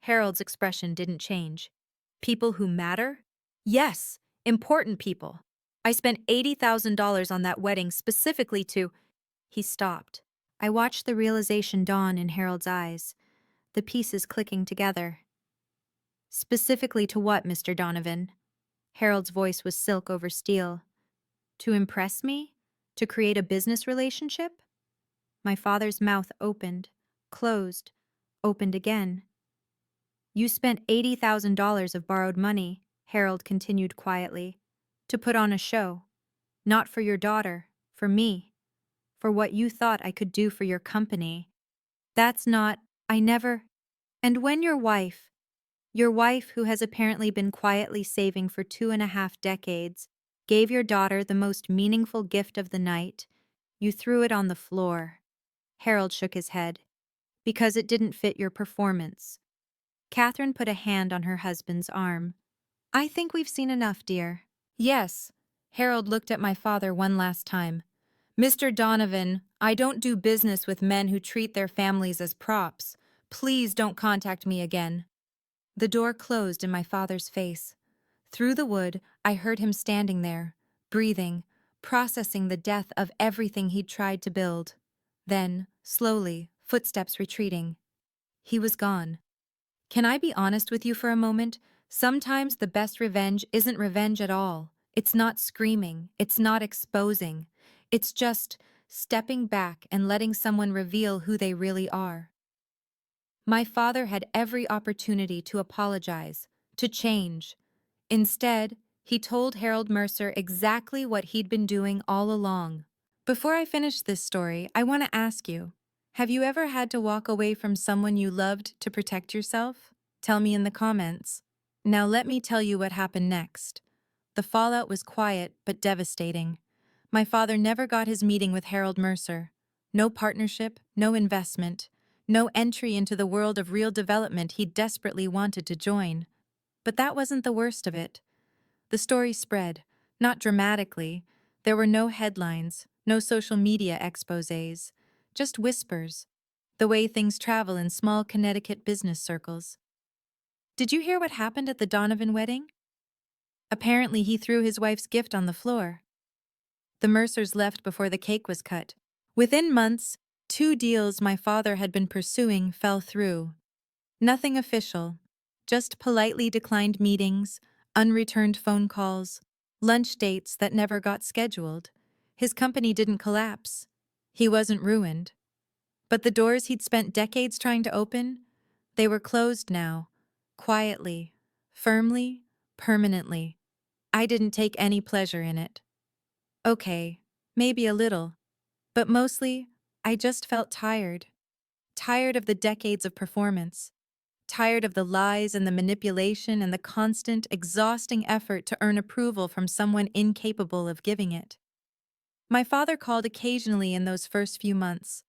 Harold's expression didn't change. People who matter? Yes, important people. I spent $80,000 on that wedding specifically to... He stopped. I watched the realization dawn in Harold's eyes, the pieces clicking together. Specifically to what, Mr. Donovan? Harold's voice was silk over steel. To impress me? To create a business relationship? My father's mouth opened, closed, opened again. You spent $80,000 of borrowed money, Harold continued quietly, to put on a show. Not for your daughter, for me. For what you thought I could do for your company. That's not, I never... And when your wife who has apparently been quietly saving for 2.5 decades, gave your daughter the most meaningful gift of the night, you threw it on the floor. Harold shook his head. Because it didn't fit your performance. Catherine put a hand on her husband's arm. I think we've seen enough, dear. Yes. Harold looked at my father one last time. Mr. Donovan, I don't do business with men who treat their families as props. Please don't contact me again. The door closed in my father's face. Through the wood, I heard him standing there, breathing, processing the death of everything he'd tried to build. Then, slowly, footsteps retreating. He was gone. Can I be honest with you for a moment? Sometimes the best revenge isn't revenge at all. It's not screaming. It's not exposing. It's just stepping back and letting someone reveal who they really are. My father had every opportunity to apologize, to change. Instead, he told Harold Mercer exactly what he'd been doing all along. Before I finish this story, I want to ask you, have you ever had to walk away from someone you loved to protect yourself? Tell me in the comments. Now let me tell you what happened next. The fallout was quiet but devastating. My father never got his meeting with Harold Mercer. No partnership, no investment, no entry into the world of real development he desperately wanted to join. But that wasn't the worst of it. The story spread, not dramatically. There were no headlines, no social media exposés, just whispers, the way things travel in small Connecticut business circles. Did you hear what happened at the Donovan wedding? Apparently he threw his wife's gift on the floor. The Mercers left before the cake was cut. Within months, 2 deals my father had been pursuing fell through. Nothing official, just politely declined meetings, unreturned phone calls, lunch dates that never got scheduled. His company didn't collapse. He wasn't ruined. But the doors he'd spent decades trying to open, they were closed now, quietly, firmly, permanently. I didn't take any pleasure in it. Okay, maybe a little, but mostly, I just felt tired. Tired of the decades of performance. Tired of the lies and the manipulation and the constant, exhausting effort to earn approval from someone incapable of giving it. My father called occasionally in those first few months.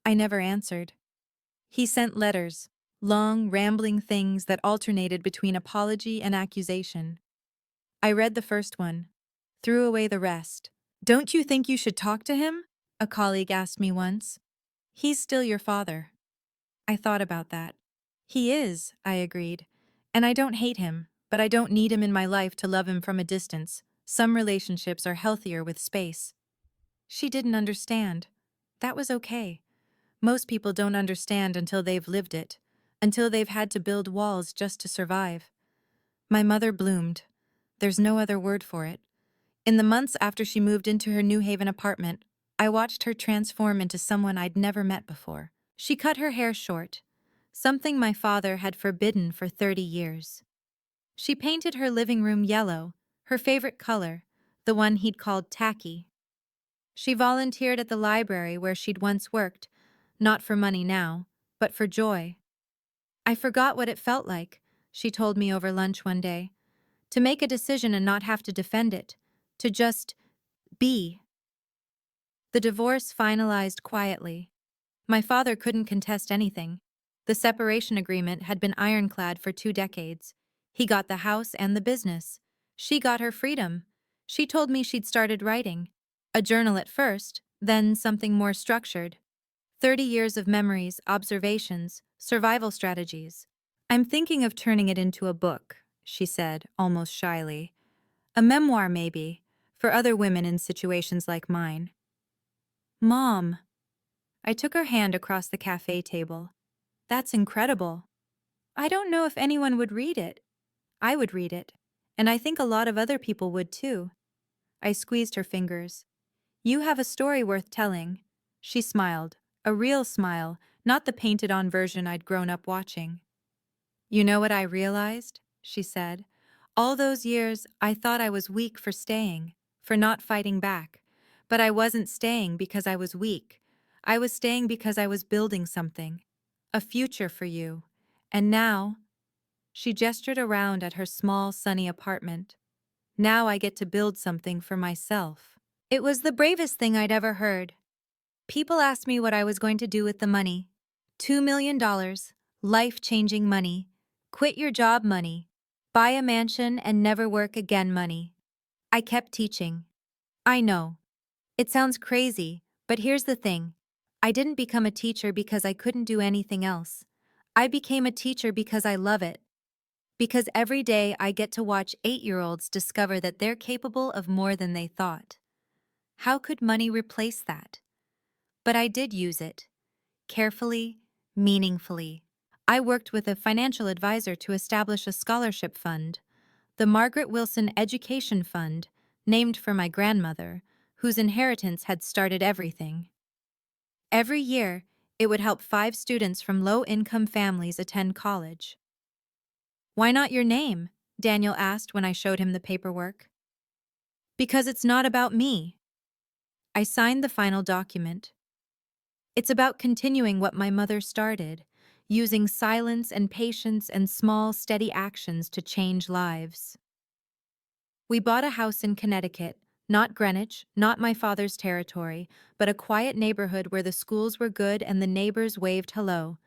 I never answered. He sent letters, long, rambling things that alternated between apology and accusation. I read the first one, threw away the rest. Don't you think you should talk to him? A colleague asked me once. He's still your father. I thought about that. He is, I agreed. And I don't hate him, but I don't need him in my life to love him from a distance. Some relationships are healthier with space. She didn't understand. That was okay. Most people don't understand until they've lived it, until they've had to build walls just to survive. My mother bloomed. There's no other word for it. In the months after she moved into her New Haven apartment, I watched her transform into someone I'd never met before. She cut her hair short, something my father had forbidden for 30 years. She painted her living room yellow, her favorite color, the one he'd called tacky. She volunteered at the library where she'd once worked, not for money now, but for joy. I forgot what it felt like, she told me over lunch one day, to make a decision and not have to defend it, to just be. The divorce finalized quietly. My father couldn't contest anything. The separation agreement had been ironclad for 2 decades. He got the house and the business. She got her freedom. She told me she'd started writing. A journal at first, then something more structured. 30 years of memories, observations, survival strategies. I'm thinking of turning it into a book, she said, almost shyly. A memoir, maybe, for other women in situations like mine. Mom. I took her hand across the cafe table. That's incredible. I don't know if anyone would read it. I would read it. And I think a lot of other people would too. I squeezed her fingers. You have a story worth telling. She smiled. A real smile, not the painted-on version I'd grown up watching. You know what I realized? She said. All those years, I thought I was weak for staying, for not fighting back. But I wasn't staying because I was weak. I was staying because I was building something. A future for you. And now, she gestured around at her small, sunny apartment. Now I get to build something for myself. It was the bravest thing I'd ever heard. People asked me what I was going to do with the money. $2 million, life-changing money, quit your job money, buy a mansion and never work again money. I kept teaching. I know. It sounds crazy, but here's the thing. I didn't become a teacher because I couldn't do anything else. I became a teacher because I love it. Because every day I get to watch 8-year-olds discover that they're capable of more than they thought. How could money replace that? But I did use it. Carefully, meaningfully. I worked with a financial advisor to establish a scholarship fund, the Margaret Wilson Education Fund, named for my grandmother, whose inheritance had started everything. Every year, it would help 5 students from low-income families attend college. Why not your name? Daniel asked when I showed him the paperwork. Because it's not about me. I signed the final document. It's about continuing what my mother started, using silence and patience and small, steady actions to change lives. We bought a house in Connecticut, not Greenwich, not my father's territory, but a quiet neighborhood where the schools were good and the neighbors waved hello.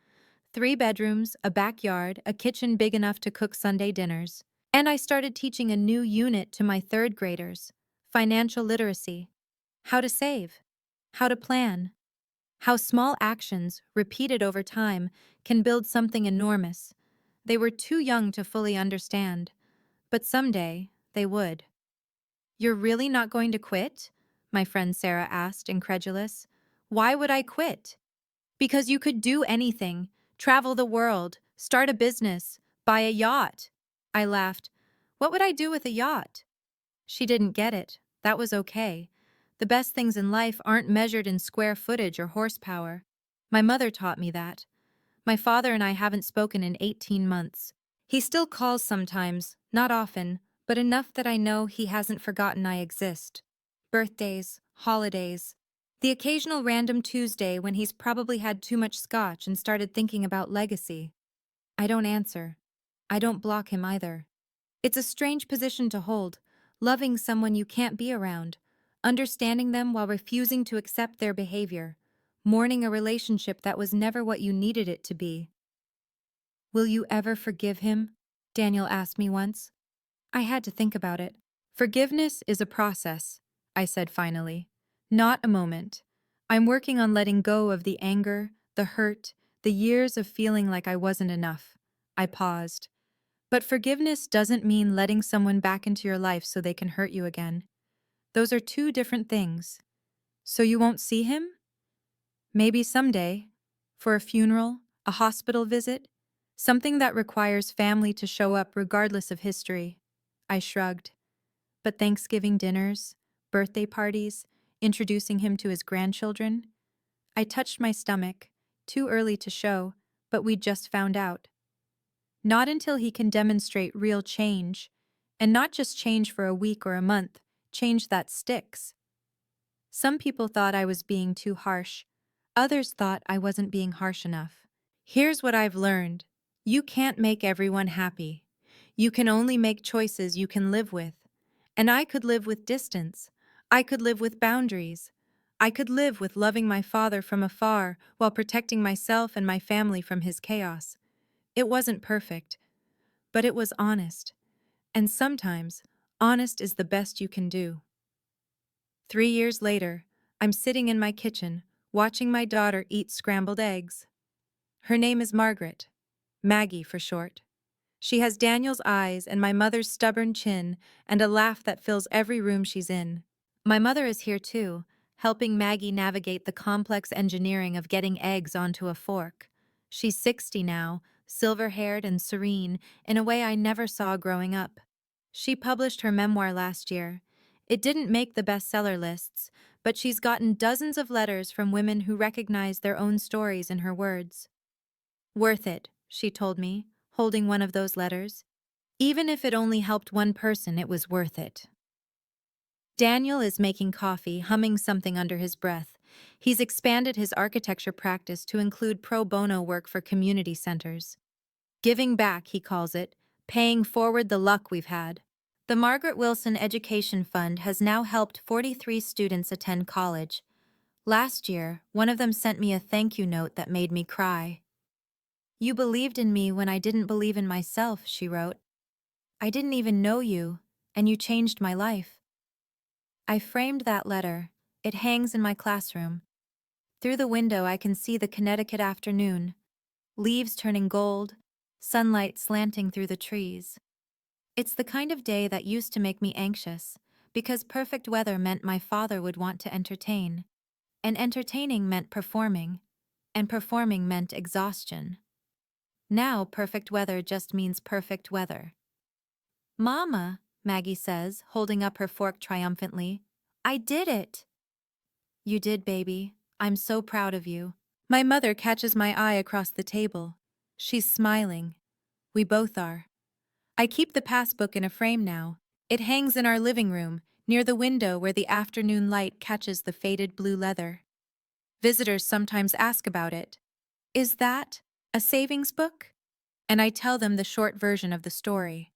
3 bedrooms, a backyard, a kitchen big enough to cook Sunday dinners. And I started teaching a new unit to my 3rd graders, financial literacy. How to save. How to plan. How small actions, repeated over time, can build something enormous. They were too young to fully understand, but someday they would. You're really not going to quit? My friend Sarah asked, incredulous. Why would I quit? Because you could do anything, travel the world, start a business, buy a yacht. I laughed. What would I do with a yacht? She didn't get it. That was okay. The best things in life aren't measured in square footage or horsepower. My mother taught me that. My father and I haven't spoken in 18 months. He still calls sometimes, not often, but enough that I know he hasn't forgotten I exist. Birthdays, holidays, the occasional random Tuesday when he's probably had too much scotch and started thinking about legacy. I don't answer. I don't block him either. It's a strange position to hold, loving someone you can't be around, understanding them while refusing to accept their behavior, mourning a relationship that was never what you needed it to be. Will you ever forgive him? Daniel asked me once. I had to think about it. Forgiveness is a process, I said finally, not a moment. I'm working on letting go of the anger, the hurt, the years of feeling like I wasn't enough. I paused. But forgiveness doesn't mean letting someone back into your life so they can hurt you again. Those are 2 different things. So you won't see him? Maybe someday. For a funeral, a hospital visit, Something that requires family to show up regardless of history. I shrugged. But Thanksgiving dinners, birthday parties, introducing him to his grandchildren? I touched my stomach, too early to show, but we'd just found out. Not until he can demonstrate real change, and not just change for a week or a month, change that sticks. Some people thought I was being too harsh. Others thought I wasn't being harsh enough. Here's what I've learned. You can't make everyone happy. You can only make choices you can live with. And I could live with distance. I could live with boundaries. I could live with loving my father from afar while protecting myself and my family from his chaos. It wasn't perfect, but it was honest. And sometimes, honest is the best you can do. 3 years later, I'm sitting in my kitchen, watching my daughter eat scrambled eggs. Her name is Margaret, Maggie for short. She has Daniel's eyes and my mother's stubborn chin and a laugh that fills every room she's in. My mother is here too, helping Maggie navigate the complex engineering of getting eggs onto a fork. She's 60 now, silver-haired and serene, in a way I never saw growing up. She published her memoir last year. It didn't make the bestseller lists, but she's gotten dozens of letters from women who recognize their own stories in her words. Worth it, she told me, holding one of those letters. Even if it only helped one person, it was worth it. Daniel is making coffee, humming something under his breath. He's expanded his architecture practice to include pro bono work for community centers. Giving back, he calls it, paying forward the luck we've had. The Margaret Wilson Education Fund has now helped 43 students attend college. Last year, one of them sent me a thank you note that made me cry. "You believed in me when I didn't believe in myself," she wrote. "I didn't even know you, and you changed my life." I framed that letter. It hangs in my classroom. Through the window I can see the Connecticut afternoon, leaves turning gold, sunlight slanting through the trees. It's the kind of day that used to make me anxious, because perfect weather meant my father would want to entertain, and entertaining meant performing, and performing meant exhaustion. Now perfect weather just means perfect weather. "Mama," Maggie says, holding up her fork triumphantly, "I did it." "You did, baby. I'm so proud of you." My mother catches my eye across the table. She's smiling. We both are. I keep the passbook in a frame now. It hangs in our living room, near the window where the afternoon light catches the faded blue leather. Visitors sometimes ask about it. "Is that a savings book?" And I tell them the short version of the story.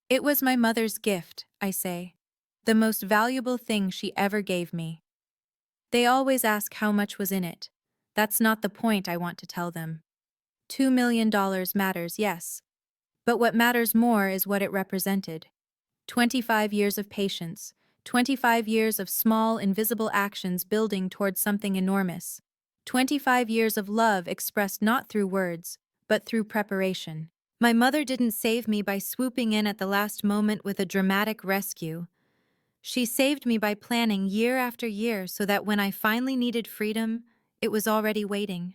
"It was my mother's gift," I say. "The most valuable thing she ever gave me." They always ask how much was in it. That's not the point I want to tell them. $2 million matters, yes. But what matters more is what it represented. 25 years of patience, 25 years of small, invisible actions building towards something enormous. 25 years of love expressed not through words, but through preparation. My mother didn't save me by swooping in at the last moment with a dramatic rescue. She saved me by planning year after year so that when I finally needed freedom, it was already waiting.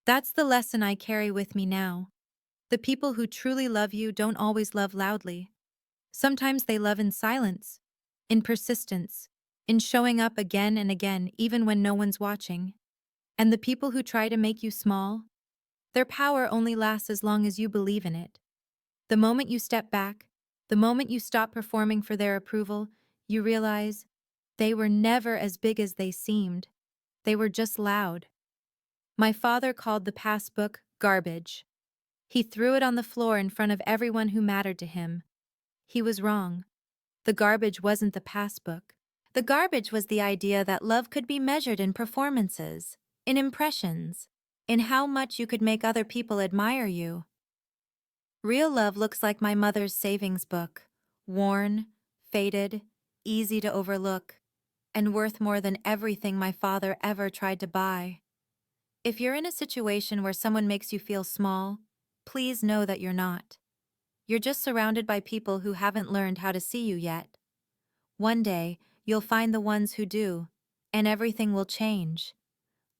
That's the lesson I carry with me now. The people who truly love you don't always love loudly. Sometimes they love in silence, in persistence, in showing up again and again even when no one's watching. And the people who try to make you small, their power only lasts as long as you believe in it. The moment you step back, the moment you stop performing for their approval, you realize they were never as big as they seemed. They were just loud. My father called the passbook garbage. He threw it on the floor in front of everyone who mattered to him. He was wrong. The garbage wasn't the passbook. The garbage was the idea that love could be measured in performances, in impressions, in how much you could make other people admire you. Real love looks like my mother's savings book, worn, faded, easy to overlook, and worth more than everything my father ever tried to buy. If you're in a situation where someone makes you feel small, please know that you're not. You're just surrounded by people who haven't learned how to see you yet. One day, you'll find the ones who do, and everything will change.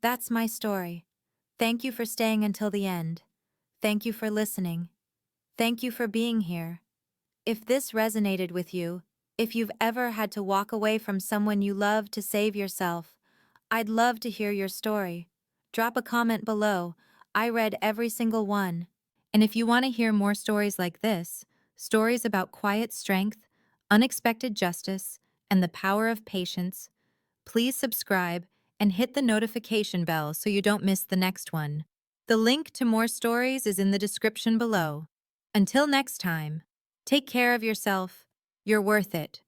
That's my story. Thank you for staying until the end. Thank you for listening. Thank you for being here. If this resonated with you, if you've ever had to walk away from someone you love to save yourself, I'd love to hear your story. Drop a comment below. I read every single one. And if you want to hear more stories like this, stories about quiet strength, unexpected justice, and the power of patience, please subscribe and hit the notification bell so you don't miss the next one. The link to more stories is in the description below. Until next time, take care of yourself. You're worth it.